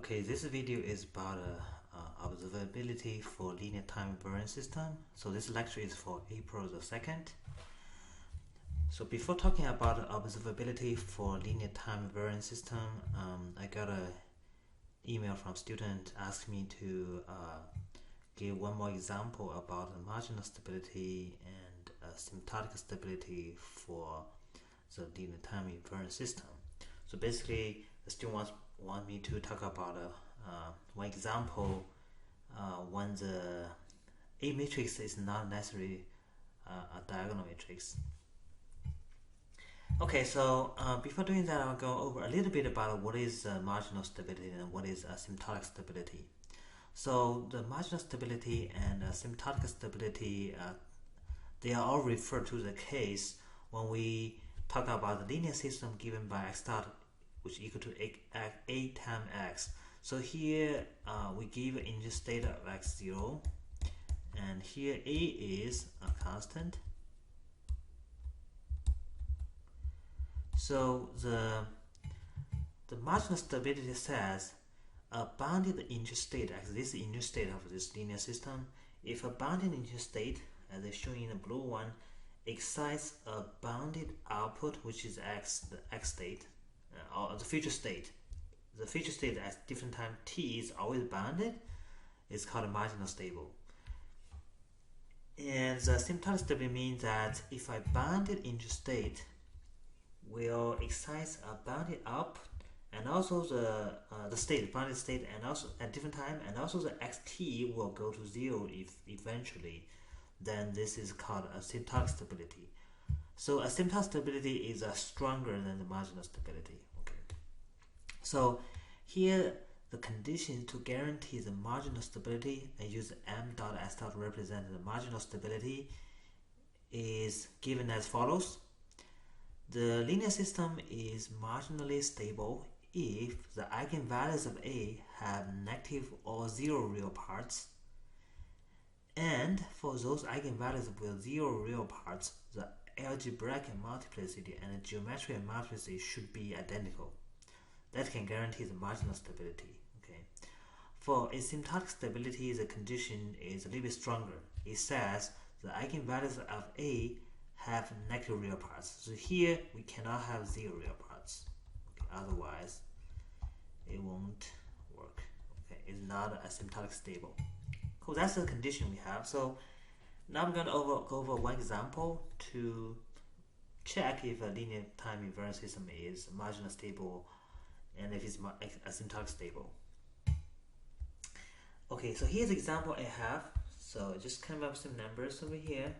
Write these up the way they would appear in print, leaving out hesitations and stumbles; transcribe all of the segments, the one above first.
Okay, this video is about observability for linear time-invariant system. So this lecture is for April the 2nd. So before talking about observability for linear time-invariant system, I got an email from a student asking me to give one more example about marginal stability and asymptotic stability for the linear time-invariant system. So basically, the student want me to talk about one example when the A matrix is not necessarily a diagonal matrix. Okay, so before doing that, I'll go over a little bit about what is marginal stability and what is asymptotic stability. So the marginal stability and asymptotic stability, they are all referred to the case when we talk about the linear system given by x dot, which is equal to a times x. So here we give an initial state of x0, and here a is a constant. So the marginal stability says a bounded initial state, as this is the initial state of this linear system. If a bounded initial state, as is shown in the blue one, excites a bounded output, which is x, the x state, or the future state. The future state at different time t is always bounded. It's called a marginal stable. And the asymptotic stability means that if a bounded initial state will excite a bounded output, and also the bounded state, and also at different time, and also the xt will go to 0 if eventually, then this is called asymptotic stability. So asymptotic stability is stronger than the marginal stability. Okay. So here the condition to guarantee the marginal stability, I use m dot s dot to represent the marginal stability, is given as follows. The linear system is marginally stable if the eigenvalues of A have negative or zero real parts, and for those eigenvalues with zero real parts, the algebraic multiplicity and the geometric multiplicity should be identical. That can guarantee the marginal stability. Okay. For asymptotic stability, the condition is a little bit stronger. It says the eigenvalues of A have negative real parts. So here we cannot have zero real parts. Okay. Otherwise, it won't work. Okay. It's not asymptotic stable. Cool. That's the condition we have. So now I'm going to go over one example to check if a linear time invariant system is marginal stable and if it's asymptotic stable. Okay, so here's the example I have. So just come up with some numbers over here.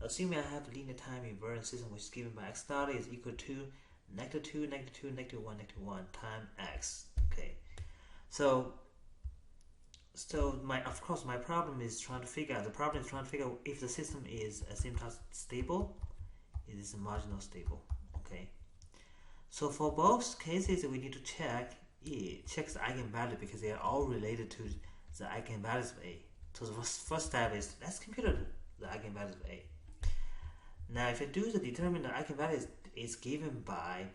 Assuming I have a linear time invariant system which is given by x dot is equal to negative 2, negative 2, negative 1, negative 1 times x. Okay, so of course my problem is trying to figure out if the system is asymptotic stable, it is marginal stable. Okay, so for both cases we need to check the eigenvalue because they are all related to the eigenvalues of A. So the first step is let's compute the eigenvalues of A. Now if I do the determinant, the eigenvalue is given by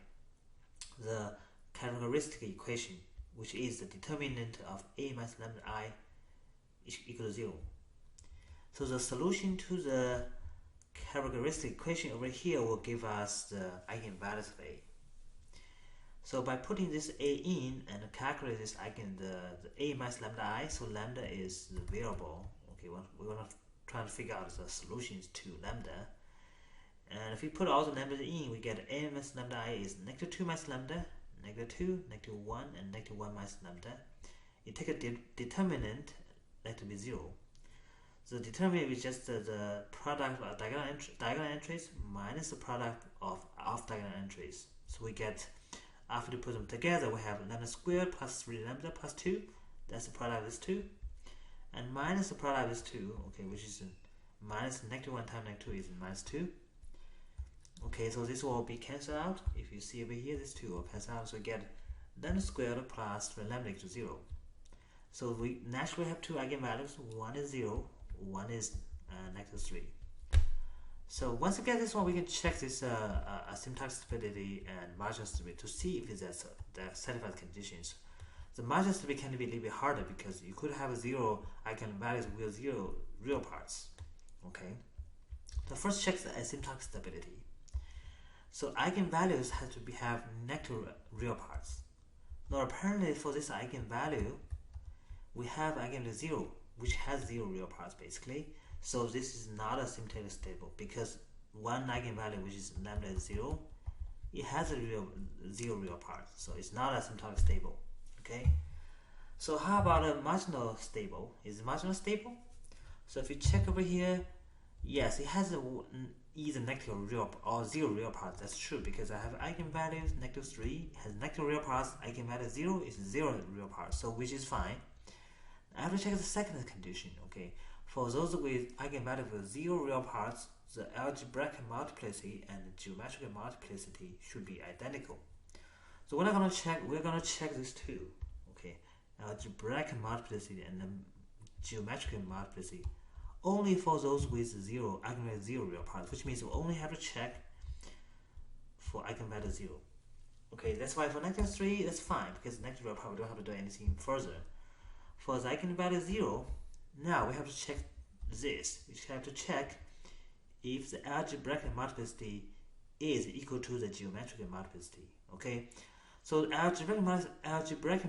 the characteristic equation, which is the determinant of A minus lambda I equal to 0. So the solution to the characteristic equation over here will give us the eigenvalues of A. So by putting this A in and calculate this the A minus lambda I, so lambda is the variable. Okay, we're going to try to figure out the solutions to lambda. And if we put all the lambdas in, we get A minus lambda I is negative 2 minus lambda, negative 2, negative 1, and negative 1 minus lambda. You take a determinant, that will be 0. So the determinant is just the product of diagonal entries minus the product of off-diagonal entries. So we get, after we put them together, we have lambda squared plus 3 lambda plus 2. That's the product of this 2. And minus the product of this 2, okay, which is minus negative 1 times negative 2 is minus 2. Okay, so this will be cancelled out. If you see over here, this 2 will cancel out. So we get lambda squared plus 3 lambda equals 0. So we naturally have two eigenvalues. One is 0, one is negative 3. So once we get this one, we can check this asymptotic stability and marginal stability to see if it's that satisfies conditions. The marginal stability can be a little bit harder because you could have 0 eigenvalues with 0 real parts. Okay. So first check the asymptotic stability. So eigenvalues have to have negative real parts. Now apparently for this eigenvalue, we have eigenvalue 0, which has 0 real parts basically. So this is not asymptotically stable because one eigenvalue, which is lambda 0, it has a 0 real part. So it's not asymptotically stable. Okay. So how about a marginal stable? Is it marginal stable? So if you check over here, yes, it has either negative real or 0 real parts. That's true because I have eigenvalues -3, it has negative real parts. Eigenvalue 0 is 0 real parts, so which is fine. I have to check the second condition. Okay, for those with eigenvalue with 0 real parts, the algebraic multiplicity and the geometric multiplicity should be identical. So we're gonna check these two. Okay, algebraic multiplicity and the geometric multiplicity only for those with eigenvalue 0 real parts, which means we only have to check for eigenvalue 0. Okay, that's why for -3 that's fine because negative real part we don't have to do anything further. For the eigenvalue 0, now we have to check this. We have to check if the algebraic multiplicity is equal to the geometric multiplicity. Okay, so algebraic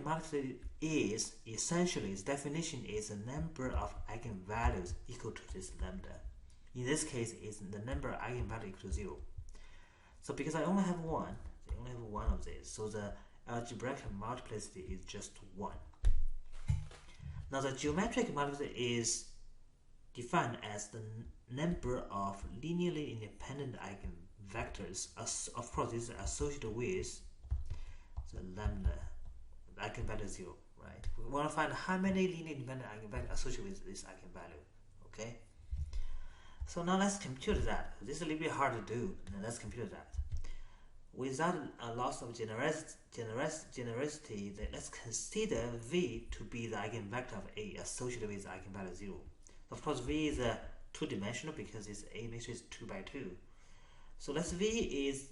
multiplicity is essentially, its definition is the number of eigenvalues equal to this lambda. In this case, it's the number of eigenvalues equal to 0. So because I only have one of these, so the algebraic multiplicity is just 1. Now the geometric multiplicity is defined as the number of linearly independent eigenvectors. Of course, this is associated with the lambda, the eigenvalue 0, right? We want to find how many linearly independent eigenvectors associated with this eigenvalue. Okay. So now let's compute that. This is a little bit hard to do. Now let's compute that. Without a loss of generosity, let's consider V to be the eigenvector of A associated with the eigenvalue 0. Of course, V is a two-dimensional because its A matrix is 2 by 2. So let V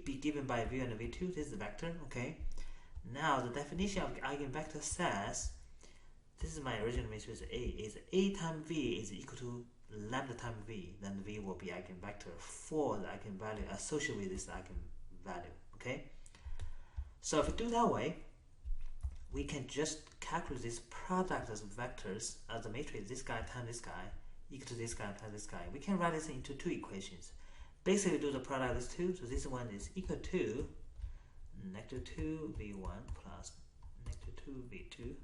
be given by V1 and V2. This is the vector. Okay. Now the definition of eigenvector says, this is my original matrix A, is A times V is equal to lambda times V, then V will be eigenvector for the eigenvalue associated with this eigenvalue. Okay, so if we do that way, we can just calculate this product as vectors as the matrix, this guy times this guy equal to this guy times this guy. We can write this into two equations. Basically do the product of these two, so this one is equal to -2 V1 plus -2 V2.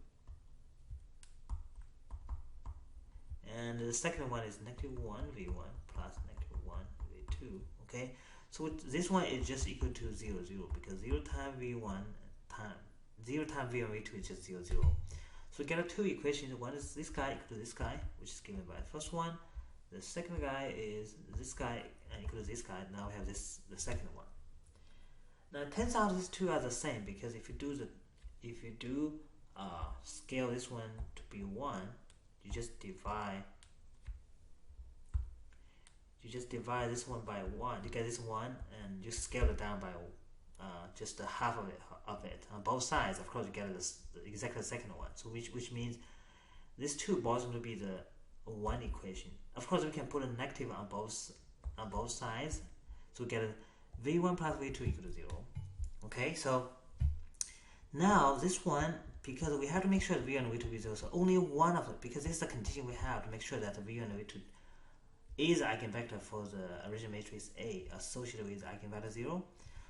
And the second one is -1 V1 plus -1 V2. Okay, so this one is just equal to 0, 0 because 0 times V1 times V1 V2 is just 0, 0. So we get two equations. One is this guy equal to this guy, which is given by the first one. The second guy is this guy equal to this guy. Now we have the second one. Now it turns out these two are the same because if you do scale this one to be 1, you just divide this one by 1. You get this 1 and you scale it down by just the half of it on both sides. Of course, you get exactly the second one. So which means this 2 boils into be the 1 equation. Of course, we can put a negative on both sides. So we get a V1 plus V2 equal to 0. Okay, so now this one, because we have to make sure that V1 and V2 is 0, so only one of it, because this is the condition we have to make sure that the V1 and V2 is eigenvector for the original matrix A associated with eigenvalue 0.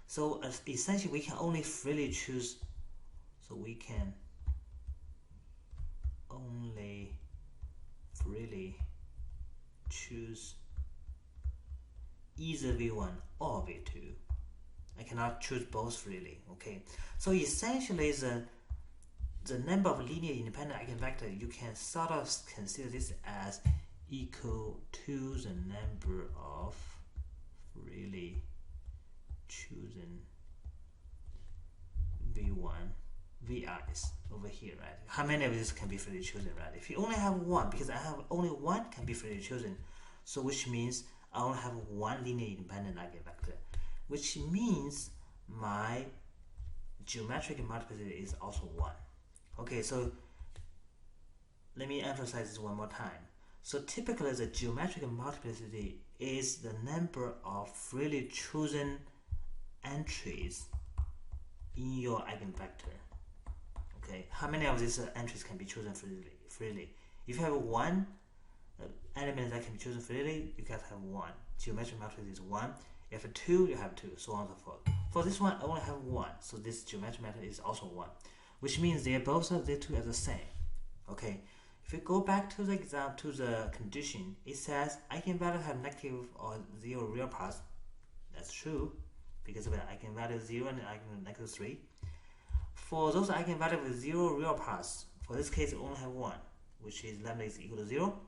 So essentially we can only freely choose, so we can only freely choose either V1 or V2. I cannot choose both freely. Okay, so essentially the number of linear independent eigenvector, you can sort of consider this as equal to the number of freely chosen VIs over here, right? How many of these can be freely chosen, right? If you only have one, because I have only one can be freely chosen, so which means I only have one linear independent eigenvector, which means my geometric multiplicity is also 1. Okay, so let me emphasize this one more time. So typically the geometric multiplicity is the number of freely chosen entries in your eigenvector. Okay, how many of these entries can be chosen freely? If you have one element that can be chosen freely, you can have 1. Geometric multiplicity is 1. You have 2, you have 2, so on and so forth. For this one, I only have 1, so this geometric multiplicity is also 1, which means they two are the same. Okay, if you go back to the example, to the condition, it says eigenvalues have negative or 0 real parts. That's true, because of the eigenvalue 0 and negative 3. For those eigenvalues with 0 real parts, for this case, we only have 1, which is lambda is equal to 0.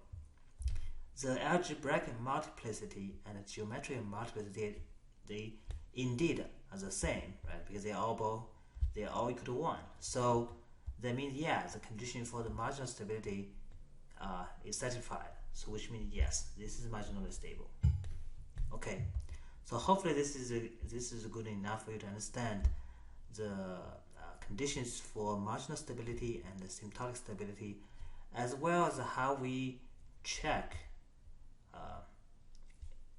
The algebraic multiplicity and the geometric multiplicity, they indeed are the same, right? Because they are all equal to 1. So that means, yeah, the condition for the marginal stability is satisfied. So which means, yes, this is marginally stable. Okay, so hopefully this is good enough for you to understand the conditions for marginal stability and the asymptotic stability, as well as how we check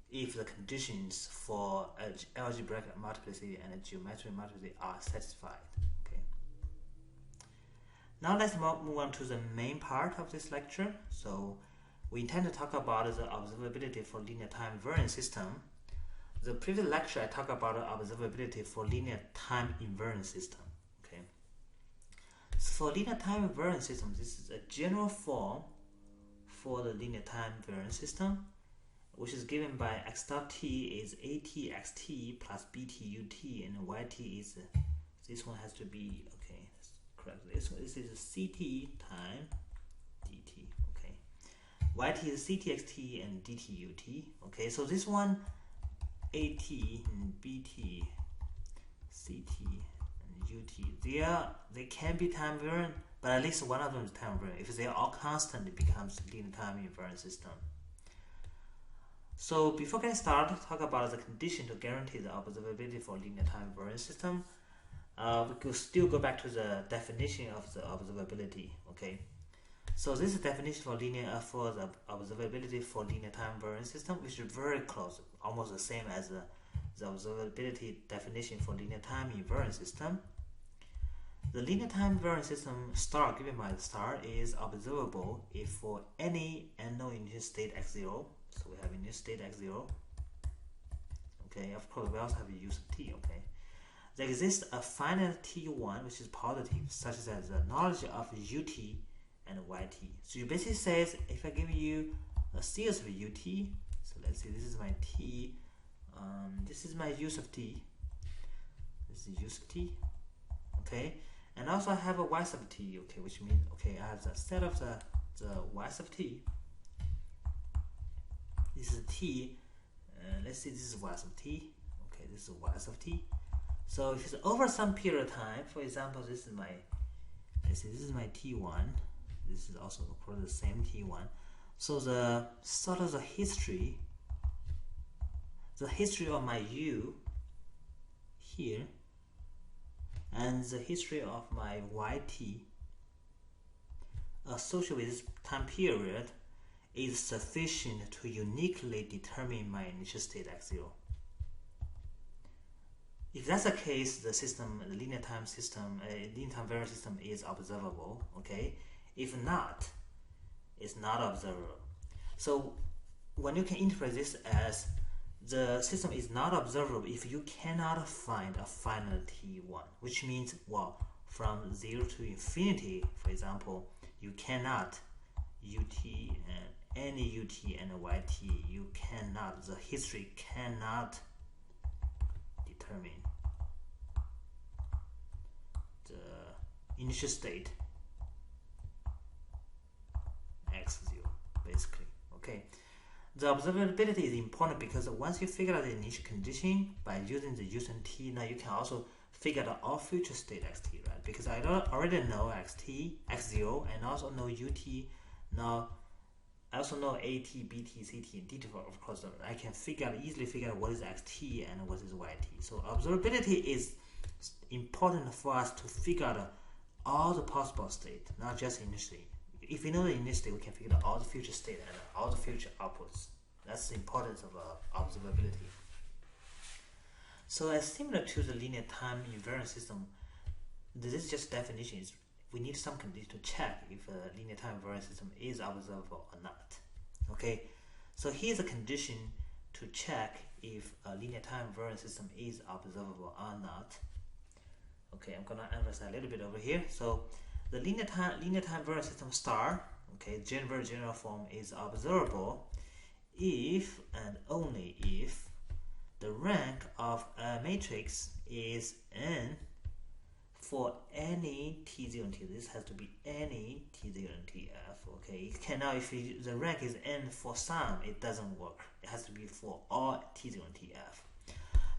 if the conditions for algebraic multiplicity and geometric multiplicity are satisfied. Okay. Now let's move on to the main part of this lecture. So we intend to talk about the observability for linear time-invariant system. The previous lecture I talked about observability for linear time-invariant system. Okay. So for linear time-invariant system, this is a general form for the linear time-invariant system, which is given by x dot t is at xt plus bt ut, and yt is this one has to be, okay, let's correct this one. This is ct time dt. Okay, yt is ct xt and dt ut. Okay, so this one at and bt ct and ut, they can be time invariant, but at least one of them is time invariant. If they are all constant, it becomes linear time invariant system. So before getting started, talk about the condition to guarantee the observability for linear time invariant system. We could still go back to the definition of the observability. Okay, so this is the definition for the observability for linear time invariant system, which is very close, almost the same as the observability definition for linear time invariant system. The linear time invariant system star given by the star is observable if for any unknown initial state x0. So we have initial state x0. Okay, of course we also have a use of t. Okay, there exists a finite t1 which is positive, such as the knowledge of ut and yt. So you basically says if I give you a series of ut, so let's see, this is my t, this is my use of t, this is use of t. Okay, and also I have a y sub t. Okay, which means, okay, I have the set of the y sub t. This is t, let's see, this is y sub t. Okay, this is y sub t. So if it's over some period of time, for example, this is my, let's see, this is my t1. This is also of course the same t1. So the sort of the history of my u here, and the history of my yt associated with this time period is sufficient to uniquely determine my initial state x0. If that's the case, the system, the linear time invariant system is observable. Okay, if not, it's not observable. So when you can interpret this as the system is not observable if you cannot find a finite t1, which means, well, from 0 to infinity, for example, you cannot ut and any ut and yt, you cannot, the history cannot determine the initial state x0, basically. Okay, the observability is important because once you figure out the initial condition by using the use and t, now you can also figure out all future state xt, right? Because I already know x0 and also know ut. Now I also know at, bt, ct, and dt. Of course, I can easily figure out what is xt and what is yt. So observability is important for us to figure out all the possible state, not just initial state. If we know the initial state, we can figure out all the future state and all the future outputs. That's the importance of observability. So as similar to the linear time invariant system, this is just definition. We need some condition to check if a linear time invariant system is observable or not. Okay, so here's a condition to check if a linear time invariant system is observable or not. Okay, I'm gonna emphasize a little bit over here. So the linear time invariant system star, okay, general form is observable if and only if the rank of a matrix is n for any t0 and t. This has to be any t0 and tf. Okay, it cannot, if the rank is n for some, it doesn't work. It has to be for all t0 and tf.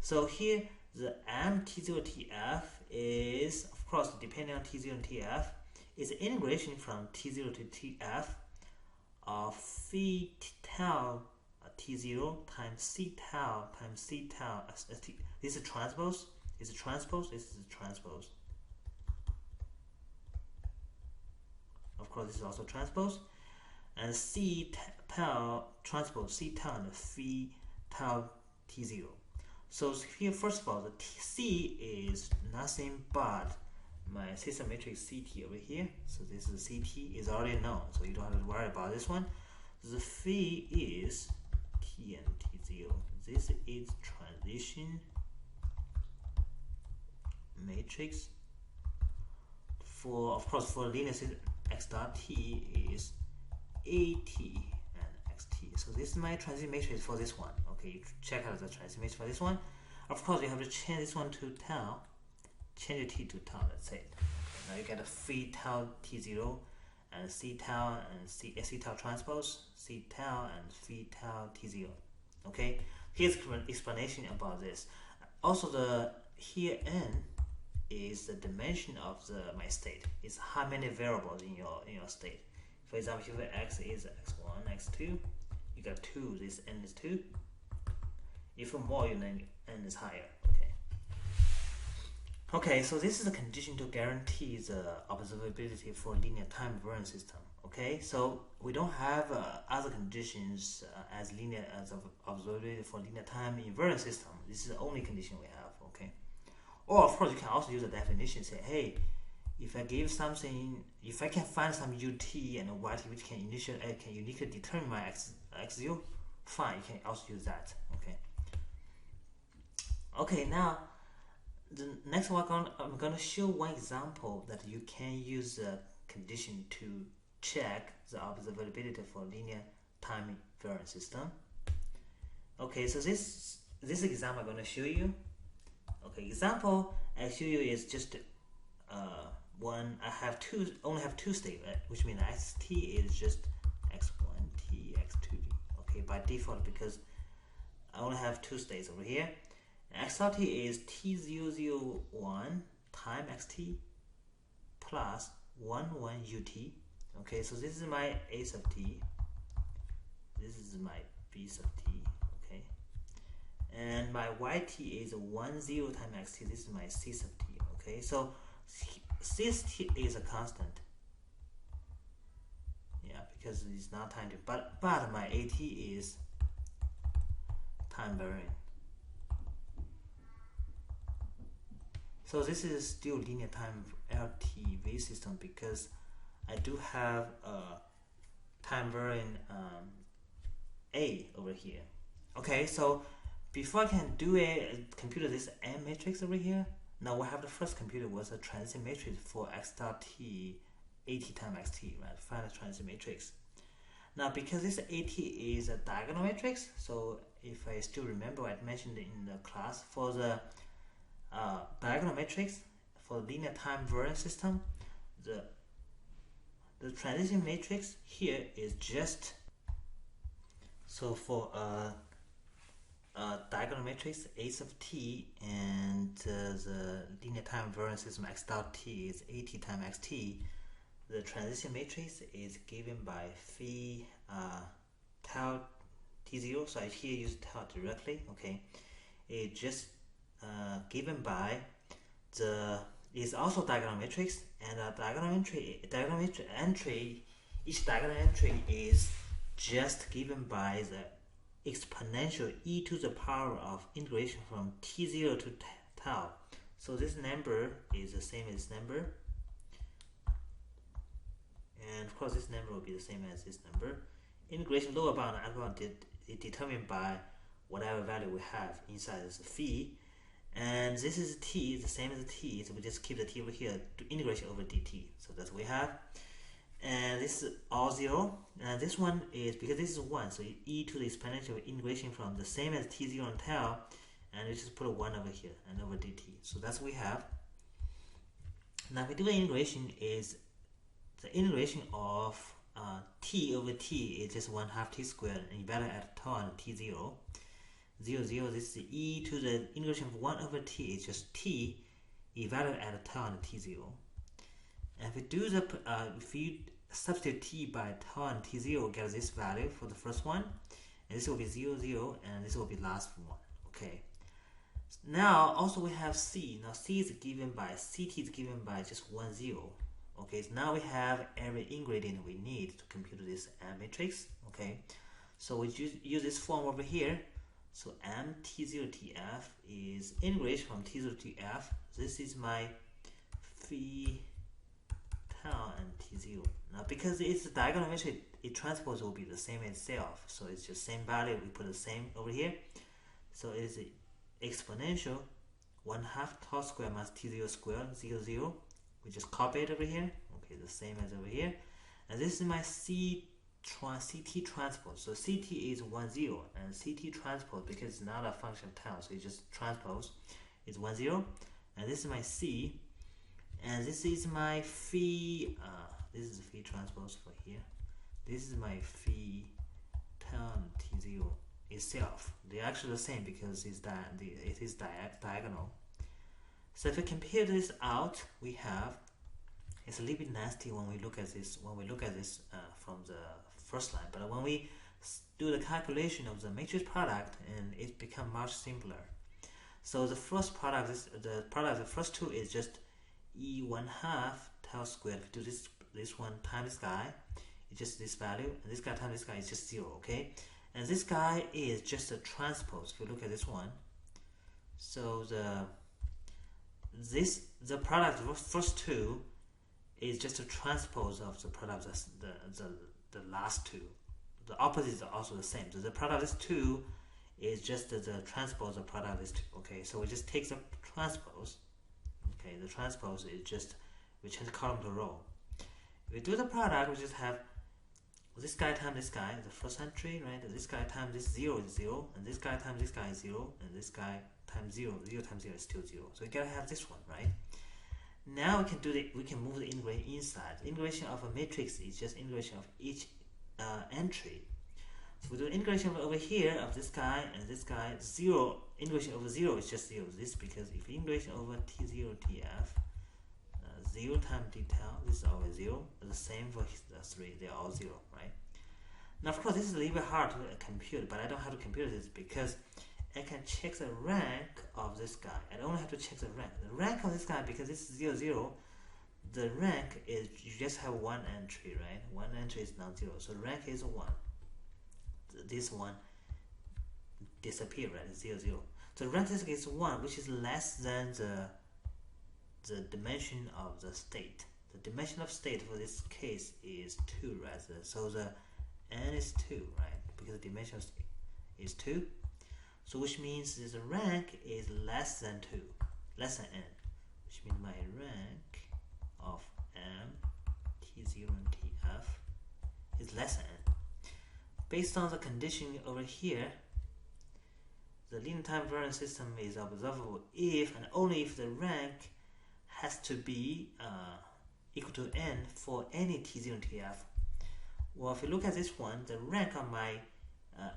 So here the m t0 tf is, of course, depending on t0 and tf, is the integration from t0 to tf of phi tau t0 times c tau times c tau. This is transpose. This is transpose. This is transpose. Of course, this is also transpose. And c tau transpose c tau and phi tau t0. So here, first of all, the c is nothing but my system matrix CT over here. So this is CT is already known, so you don't have to worry about this one. The phi is T and T0. This is transition matrix. For, of course, for linear system, x dot t is AT and xt. So this is my transition matrix for this one. Okay, you check out the transition matrix for this one. Of course, you have to change this one to tau. Change the t to tau. That's it. Okay, now you get a phi tau t0 and c tau and c tau transpose, c tau and phi tau t0. Okay, here's an explanation about this. Also, the here n is the dimension of my state. It's how many variables in your state. For example, if x is x1, x2, you got 2. This n is 2. If more, then n is higher. Okay, so this is a condition to guarantee the observability for linear time invariant system. Okay, so we don't have other conditions as observability for linear time invariant system. This is the only condition we have. Okay, or of course you can also use a definition. Say, hey, if I give something, if I can find some ut and yt which can uniquely determine my x0, fine, you can also use that. Okay, now. The next one, I'm going to show one example that you can use a condition to check the observability for linear time invariant system. Okay, so this example I'm going to show you. Okay, example I show you is just one. I only have two states, right? Which means xt is just x1t, x2t. Okay, by default, because I only have two states over here. X dot t is t001 time xt plus 1 ut. Okay, so this is my a sub t. This is my b sub t. Okay, and my yt is 10 time xt. This is my c sub t. Okay, so this t is a constant. Yeah, because it's not time to. But my at is time varying. So this is still linear time LTV system because I do have a time varying A over here. Okay, so before I can do compute this M matrix over here, now we have the first computer was a transition matrix for x dot t AT time xt, right? Find a transition matrix. Now because this AT is a diagonal matrix, so if I still remember, I mentioned in the class for the diagonal matrix for linear time invariant system, the transition matrix here is just so for a diagonal matrix a sub t and the linear time invariant system x dot t is at time xt. The transition matrix is given by phi tau t0. So I here use tau directly. Okay, it just given by is also diagonal matrix, and a diagonal entry, each diagonal entry is just given by the exponential e to the power of integration from t0 to tau. So this number is the same as this number, and of course this number will be the same as this number. Integration lower bound and upper bound is determined by whatever value we have inside this phi, and this is t, the same as t, so we just keep the t over here to integration over dt. So that's what we have, and this is all 0, and this one is, because this is 1, so e to the exponential integration from the same as t0 and tau, and we just put a 1 over here and over dt. So that's what we have. Now if we do the integration, is the integration of t over t is just 1/2 t squared, and evaluate at tau and t0. 0, 0, this is e to the integration of 1 over t is just t, evaluate at tau and t0. And if we do the, if you substitute t by tau and t0, we'll get this value for the first one, and this will be 0, 0, and this will be last one. Okay. Now also we have c. Now c is given by, ct is given by just 1, 0. Okay, so now we have every ingredient we need to compute this M matrix. Okay, so we use this form over here. So M T0TF is integration from T0 to F. This is my phi tau and T0. Now because it's a diagonal matrix, it transpose will be the same itself. So it's just same value, we put the same over here. So it is exponential 1/2 tau squared minus T0 squared, 0, 0. We just copy it over here. Okay, the same as over here. And this is my CT transpose. So CT is 1, 0, and CT transpose, because it's not a function of tau, so you just transpose, is 1, 0. And this is my C, and this is my phi. This is the phi transpose for here. This is my phi tau and T0 itself. They're actually the same because it is diagonal. So if we compare this out, we have, it's a little bit nasty when we look at this. From the first line, but when we do the calculation of the matrix product, and it becomes much simpler. So the first product is the first two is just e 1/2 tau squared. If we do this one times this guy, it's just this value, and this guy times this guy is just 0. Okay, and this guy is just a transpose. If you look at this one, so the product of the first two is just a transpose of the product of the last two. The opposites are also the same. So the product of these two is just the transpose of product of these two. Okay, so we just take the transpose. Okay, the transpose is just, we change column to row. If we do the product, we just have this guy times this guy, the first entry, right? And this guy times this 0 is 0, and this guy times this guy is 0, and this guy times 0, 0 times 0 is still 0. So we gotta have this one, right? Now we can move the integration inside. The integration of a matrix is just integration of each entry. So we do integration over here of this guy and this guy. 0, integration over 0 is just 0. This because if integration over T0 TF, 0 times d tau, this is always 0. The same for the 3, they're all 0, right? Now of course this is a little bit hard to compute, but I don't have to compute this because I can check the rank of this guy. I don't have to check the rank. The rank of this guy, because this is 0, 0, the rank is, you just have one entry, right? One entry is non-zero, so rank is 1. This one disappear, right? 0, 0. So rank is 1, which is less than the dimension of the state. The dimension of state for this case is 2, right? So the n is 2, right? Because the dimension of state is 2. So which means this rank is less than 2, less than n, which means my rank of M, T0 and TF is less than n. Based on the condition over here, the linear time-invariant system is observable if and only if the rank has to be equal to n for any T0 and TF. Well, if you look at this one, the rank of my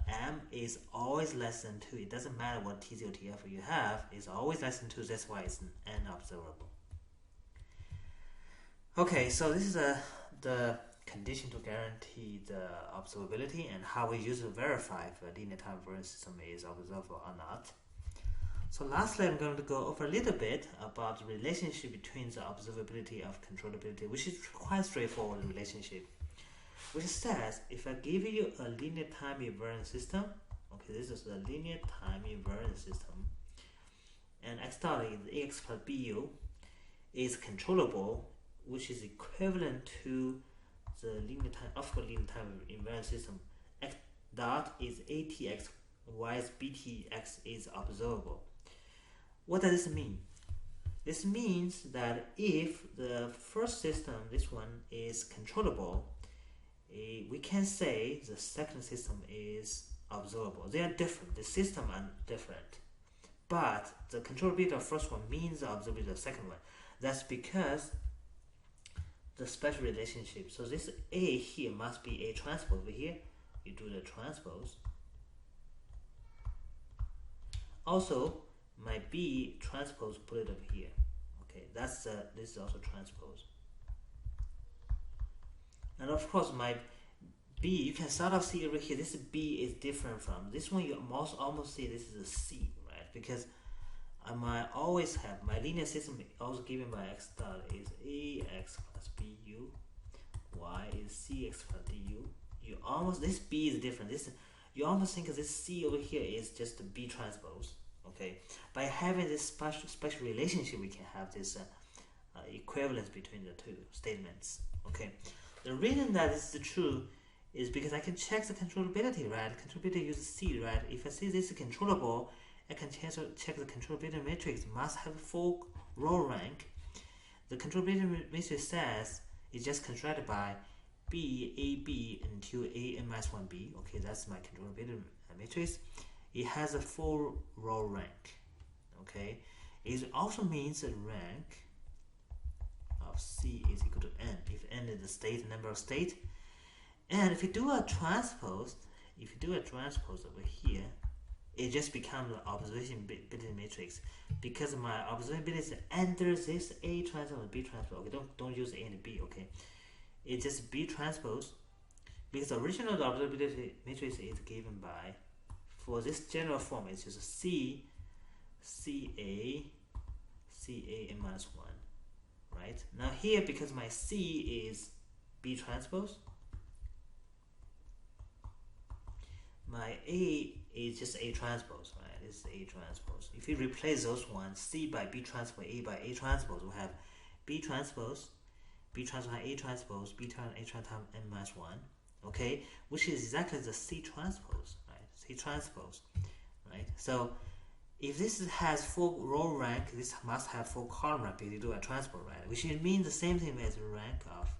M is always less than 2. It doesn't matter what T0 TF you have, it's always less than 2. That's why it's an N observable. Okay, so this is the condition to guarantee the observability and how we use to verify if a linear time-invariant system is observable or not. So lastly, I'm going to go over a little bit about the relationship between the observability of controllability, which is quite straightforward relationship, which says if I give you a linear time invariant system, okay, this is a linear time invariant system, and Asymptotic is ax plus bu is controllable, which is equivalent to the linear time invariant system. X dot is atx, y is btx is observable. What does this mean? This means that if the first system, this one, is controllable, we can say the second system is observable. They are different. The systems are different. But the controllability of the first one means the observability of the second one. That's because the special relationship. So this A here must be A transpose. Over here, you do the transpose. Also, my B transpose, put it over here. Okay, that's this is also transpose. And of course, my B, you can sort of see over here. This B is different from this one. You almost see this is a C, right? Because I always have my linear system also given by x dot is ax plus bu, y is cx plus du. You almost, this B is different. This, you almost think of this C over here is just a B transpose. Okay, by having this special relationship, we can have this equivalence between the two statements. Okay, the reason that this is true is because I can check the controllability, right? Controllability uses C, right? If I see this is controllable, I can check the controllability matrix must have full row rank. The controllability matrix says it's just constructed by B, A, B until A n minus 1B. Okay, that's my controllability matrix. It has a full row rank. Okay, it also means the rank of C is equal to n if n is the state, number of state. And if you do a transpose, over here, it just becomes the observability matrix because my observability is under this A transpose and B transpose. Okay, don't use A and B. Okay, it's just B transpose because the original observability matrix is given by, for this general form, it's just C, CA, CA n minus 1, right? Now here, because my C is B transpose, my A is just A transpose, right? This is A transpose. If you replace those ones, C by B transpose, A by A transpose, we have B transpose, A transpose, B times A transpose n minus 1, okay? Which is exactly the C transpose, right? C transpose, right? So if this has full row rank, this must have full column rank because you do a transpose, right? Which means the same thing as the rank of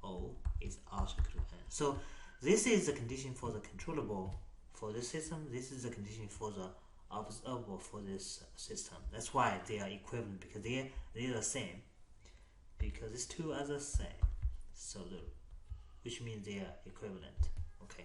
O is also equal to n. So this is the condition for the controllable for this system. This is the condition for the observable for this system. That's why they are equivalent, because they are the same. Because these two are the same. So which means they are equivalent. Okay.